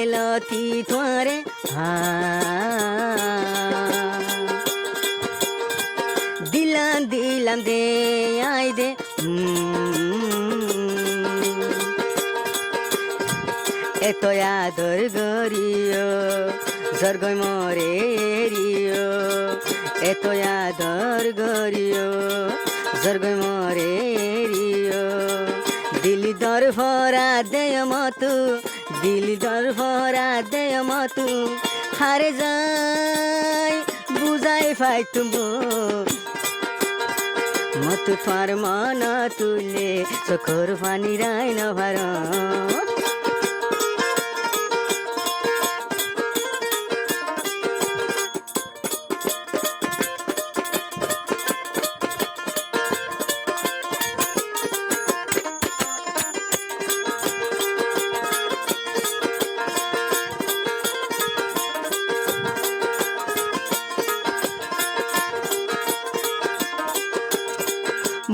लथी थोरे दिलाम दिलाम दे आई दे এত আদর গরিও জর্গই মরে রিও এত আদর গরিও জর্গই মরে রিও দিলি দর ভরা দেয় মতু দিলি দর ভরা দেয় মতু হারে যাই বুঝাই ফাই তুমো মতু তোর মন তুলে চোখর পানি রাই ন ভার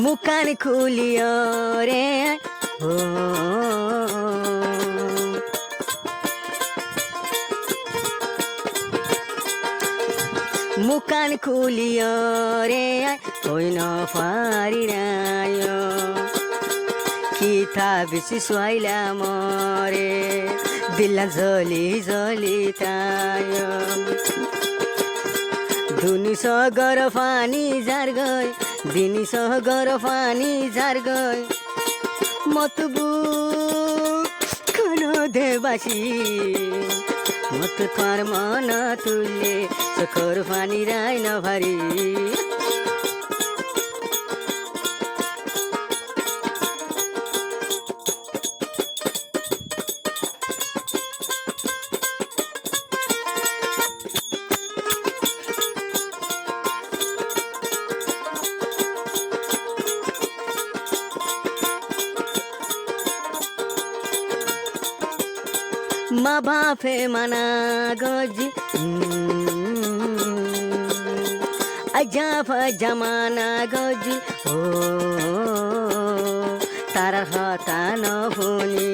मुकान खुलियो रे हो मुकान खुलियो रे होई न पारिरायो किथा बेसी स्वाइला मरे दिल जली जली तायो धुनी सगर पानी जार गई दिनी सगर पानी जार गई मतबू खानो देवासी मत थार मन तुले सकर पानी राय न भारी মা বাপে মানা গজি আজাফা জামানা গজি ও তার হতা নহুনি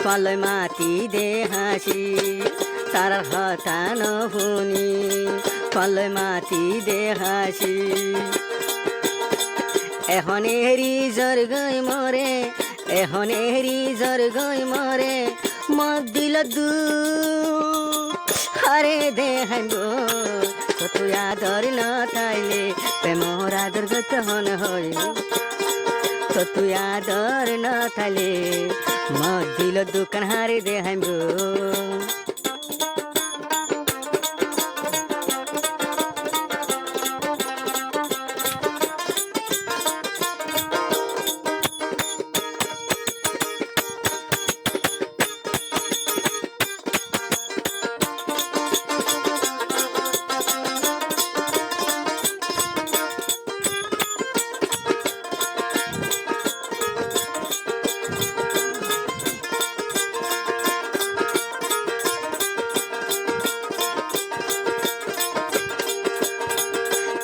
তলয় মাটি দে হাসি তার হতা নহুনি তলয় মাটি দে হাসি এখন হেরি জর গই মরে এখন হেরি জর গই মরে মত দিল দু হারে দে হাঙ্গো তো তুই আদর না তাইলে প্রেমর আদর গত হন হই তো তুই আদর না তাইলে মত দিল দুকান হারে দে হাঙ্গো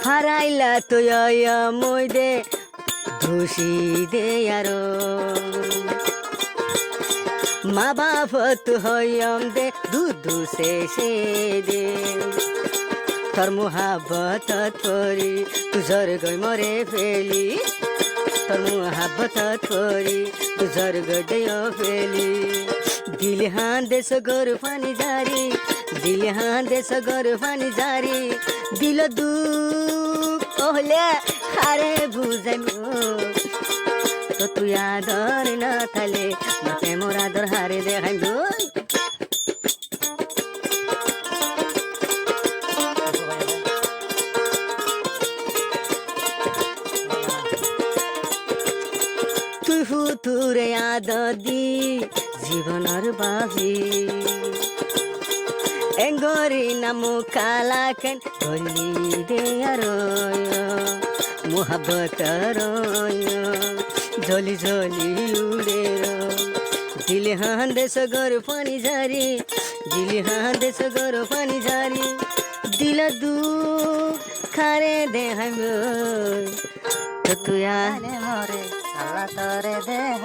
হারাইলা তুই মই দে ধুসি দে আরো মা বাপ তু হইম দে দুধু সে দে তোর মুহাব্বত করি তুজর গই মরে ফেলি তোর মুহাব্বত করি তুজর গডেও ফেলি দিল হান দে সগর পানি জারি দিল হান দে সগর পানি জারি দিল দু कहले हारे बुझाइमो तो तुई आदर न थाले मते मोर आदर हारे देखाइमो তুই ফুতুরে আদর দি জীবনের বাবি এঙ্গরি নামু কালাকেন গলি দে আরয় মোহাব্বত রয় জলি জলি উড়ে দিল হান্দে সগর পানি জারি দিল হান্দে সগর পানি জারি দিল দু খারে দে হাঙ্গো তো তুই আলে মরে আল্লাহ তোরে দে